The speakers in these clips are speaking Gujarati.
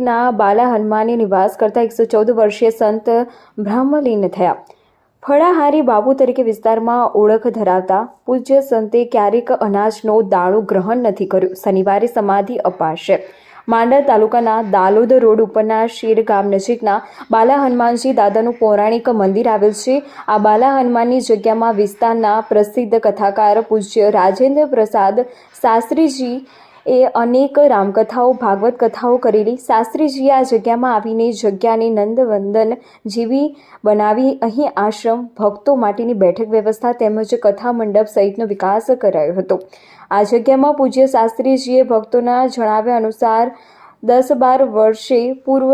નજીકના બાલા હનુમાનની નિવાસ કરતા 114 વર્ષીય સંત બ્રહ્મલીન થયા। ફળાહારી બાપુ તરીકે વિસ્તારમાં ઓળખ ધરાવતા પૂજ્ય સંતે ક્યારેક અનાજનો દાણો ગ્રહણ નથી કર્યું। શનિવારે સમાધિ અપાશે। માંડલ તાલુકાના દાલોદ રોડ ઉપરના શેર ગામ નજીકના બાલા હનુમાનજી દાદાનું પૌરાણિક મંદિર આવેલ છે। આ બાલા હનુમાનની જગ્યામાં વિસ્તારના પ્રસિદ્ધ કથાકાર પૂજ્ય રાજેન્દ્ર પ્રસાદ શાસ્ત્રીજી એ અનેક રામકથાઓ ભાગવત કથાઓ કરેલી। શાસ્ત્રીજીએ આ જગ્યામાં આવીને જગ્યાને નંદવંદન જેવી બનાવી અહીં આશ્રમ, ભક્તો માટેની બેઠક વ્યવસ્થા તેમજ કથા મંડપ સહિતનો વિકાસ કરાયો હતો। આ જગ્યામાં પૂજ્ય શાસ્ત્રીજીએ ભક્તોના જણાવ્યા અનુસાર 10-12 વર્ષે પૂર્વ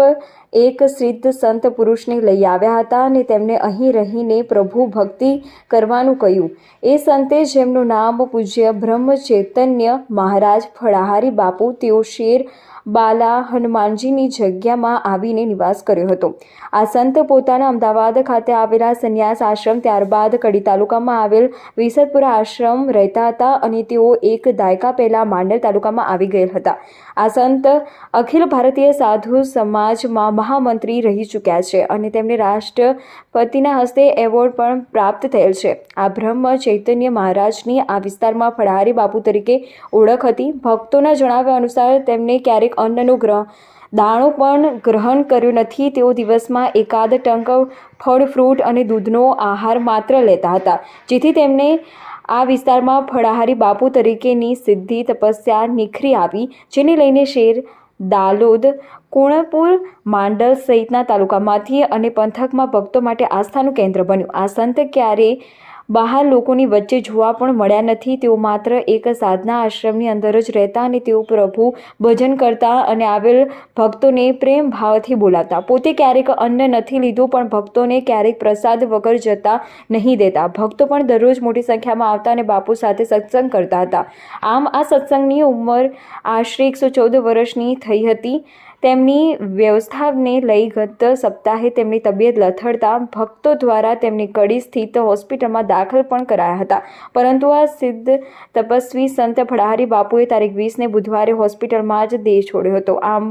એક સિદ્ધ સંત પુરુષને લઈ આવ્યા હતા અને તેમને અહીં રહીને પ્રભુ ભક્તિ કરવાનું કહ્યું। એ સંતે જેમનું નામ પૂજ્ય બ્રહ્મ ચૈતન્ય મહારાજ ફળાહારી બાપુ, તેઓ શેર બાલા હનુમાનજીની જગ્યામાં આવીને નિવાસ કર્યો હતો। આ સંત પોતાના અમદાવાદ ખાતે આવેલા સંન્યાસ આશ્રમ, ત્યારબાદ કડી તાલુકામાં આવેલ વિસદપુરા આશ્રમ રહેતા હતા અને તેઓ એક દાયકા પહેલા માંડલ તાલુકામાં આવી ગયેલ હતા। આ સંત અખિલ ભારતીય સાધુ સમાજમાં મહામંત્રી રહી ચૂક્યા છે અને તેમને રાષ્ટ્રપતિના હસ્તે એવોર્ડ પણ પ્રાપ્ત થયેલ છે। આ બ્રહ્મ ચૈતન્ય મહારાજની આ વિસ્તારમાં ફળાહારી બાપુ તરીકે ઓળખ હતી। ભક્તોના જણાવ્યા અનુસાર તેમને ક્યારેક અન્નનો દાણો પણ ગ્રહણ કર્યો નથી। તેઓ દિવસમાં એકાદ ટંક ફળ, ફ્રૂટ અને દૂધનો આહાર માત્ર લેતા હતા, જેથી તેમને આ વિસ્તારમાં ફળાહારી બાપુ તરીકેની સિદ્ધિ તપસ્યા નિખરી આવી, જેને લઈને શેર, દાલોદ, કુણપુર, માંડલ સહિતના તાલુકામાંથી અને પંથકમાં ભક્તો માટે આસ્થાનું કેન્દ્ર બન્યું। આ સંત ક્યારેય બહાર લોકોની વચ્ચે જોવા પણ મળ્યા નથી। તેઓ માત્ર એક સાધના આશ્રમની અંદર જ રહેતા અને તેઓ પ્રભુ ભજન કરતા અને આવેલ ભક્તોને પ્રેમ ભાવથી બોલાવતા। પોતે ક્યારેક અન્ન નથી લીધું, પણ ભક્તોને ક્યારેક પ્રસાદ વગર જતા નહીં દેતા। ભક્તો પણ દરરોજ મોટી સંખ્યામાં આવતા અને બાપુ સાથે સત્સંગ કરતા હતા। આમ આ સત્સંગની ઉંમર આશરે 114 વર્ષની થઈ હતી। તેમની વ્યવસ્થાને લઈ ગત સપ્તાહે તેમની તબિયત લથડતા ભક્તો દ્વારા તેમને કડી સ્થિત હોસ્પિટલમાં દાખલ પણ કરાયા હતા, પરંતુ આ સિદ્ધ તપસ્વી સંત ફળાહારી બાપુએ તારીખ 20ને બુધવારે હોસ્પિટલમાં જ દેહ છોડ્યો હતો। આમ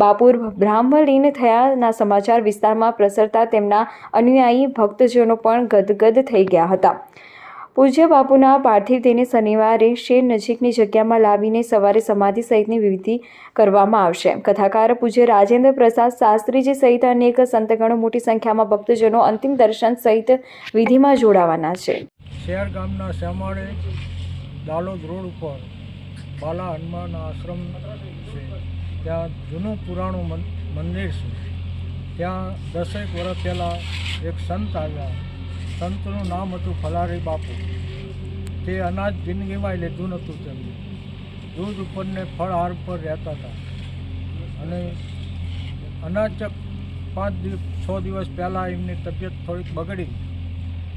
બાપુ બ્રહ્મલીન થયાના સમાચાર વિસ્તારમાં પ્રસરતા તેમના અનુયાયી ભક્તજનો પણ ગદગદ થઈ ગયા હતા। પૂજ્ય બાપુના પાર્થિવ દેહને શનિવારે શેર નજીકની જગ્યામાં લાવીને સવારે સમાધિ સહિતની વિધિ કરવામાં આવશે। કથાકાર પૂજ્ય રાજેન્દ્ર પ્રસાદ શાસ્ત્રીજી સહિત અનેક સંતગણો મોટી સંખ્યામાં ભક્તજનો અંતિમ દર્શન સહિત વિધિમાં જોડાવાના છે। શેર ગામના શ્યામાળે દાલોદ રોડ ઉપર બાલા હનુમાન આશ્રમ છે। ત્યાં જૂનું પુરાણું મંદિર છે। ત્યાં 10 વર્ષ પહેલાં એક સંત આવ્યા। સંતનું નામ હતું ફળાહારી બાપુ। તે અનાજ જિંદગીમાં લીધું નહોતું, તેમને દૂધ ઉપર ને ફળહાર ઉપર રહેતા હતા અને અનાજ 5-6 દિવસ પહેલાં એમની તબિયત થોડીક બગડી,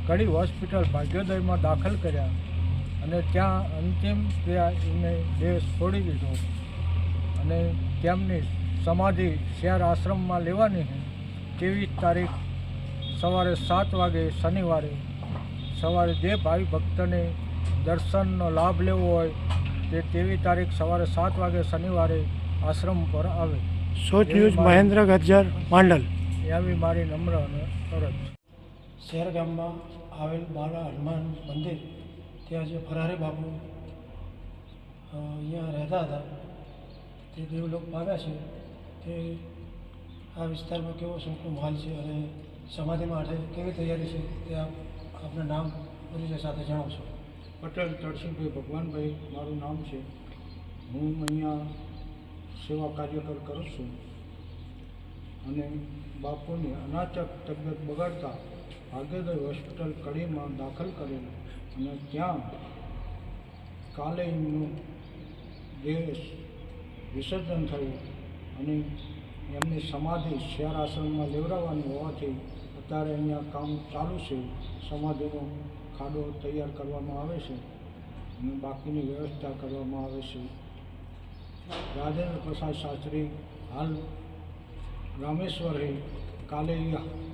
કડી હોસ્પિટલ ભાગ્યોદયમાં દાખલ કર્યા અને ત્યાં અંતિમ ક્રિયા એમને દેહ છોડી દીધો અને તેમની સમાધિ શેર આશ્રમમાં લેવાની છે। 23 તારીખ સવારે 7 વાગે શનિવારે સવારે જે ભાવિ ભક્તને દર્શનનો લાભ લેવો હોય તે 23 તારીખ સવારે 7 વાગે શનિવારે આશ્રમ પર આવે। સોચ ન્યૂઝ મહેન્દ્ર ગજ્જર, માંડલ। એવી મારી નમ્ર અને અરજ। શેર ગામમાં આવેલ બાલા હનુમાન મંદિર, ત્યાં જે ફળાહારી બાપુ અહીંયા રહેતા હતા, તે દેવલોક પામ્યા છે। તે આ વિસ્તારમાં કેવો શોકનો માહોલ છે અને સમાધિ માટે કેવી તૈયારી છે, તે આપના નામ પરિચય સાથે જણાવશો। પટેલ તરસિંહભાઈ ભગવાનભાઈ મારું નામ છે। હું અહીંયા સેવા કાર્યકર કરું છું અને બાપુની અનાચક તબિયત બગડતા ભાગ્યોદય હોસ્પિટલ કડીમાં દાખલ કરેલ અને ત્યાં કાલે એમનું દેહ વિસર્જન થયું અને એમની સમાધિ શેર આશ્રમમાં લેવડાવવાની હોવાથી અત્યારે અહીંયા કામ ચાલુ છે। સમાધિનો ખાડો તૈયાર કરવામાં આવે છે અને બાકીની વ્યવસ્થા કરવામાં આવે છે। રાજેન્દ્ર પ્રસાદ શાસ્ત્રી હાલ રામેશ્વર છે। કાલે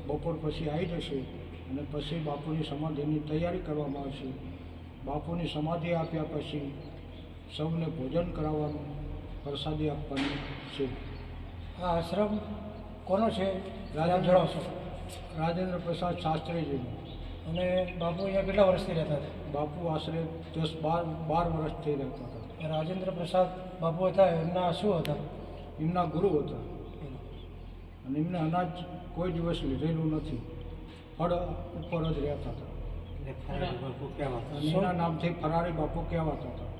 બપોર પછી આવી જશે અને પછી બાપુની સમાધિની તૈયારી કરવામાં આવશે। બાપુની સમાધિ આપ્યા પછી સૌને ભોજન કરાવવાનું, પ્રસાદી આપવાની છે। આ આશ્રમ કોનો છે નામ જણાવશો? રાજેન્દ્ર પ્રસાદ શાસ્ત્રીજીનું. અને બાપુ અહીંયા કેટલા વર્ષથી રહેતા બાપુ આશરે 10-12 વર્ષથી રહેતા હતા. હતા? રાજેન્દ્ર પ્રસાદ બાપુ હતા એમના શું હતા? એમના ગુરુ હતા અને એમને અનાજ કોઈ દિવસ લીધેલું નથી, ફળ ઉપર જ રહેતા હતા અને એમના નામથી ફરારી બાપુ કહેવાતા હતા.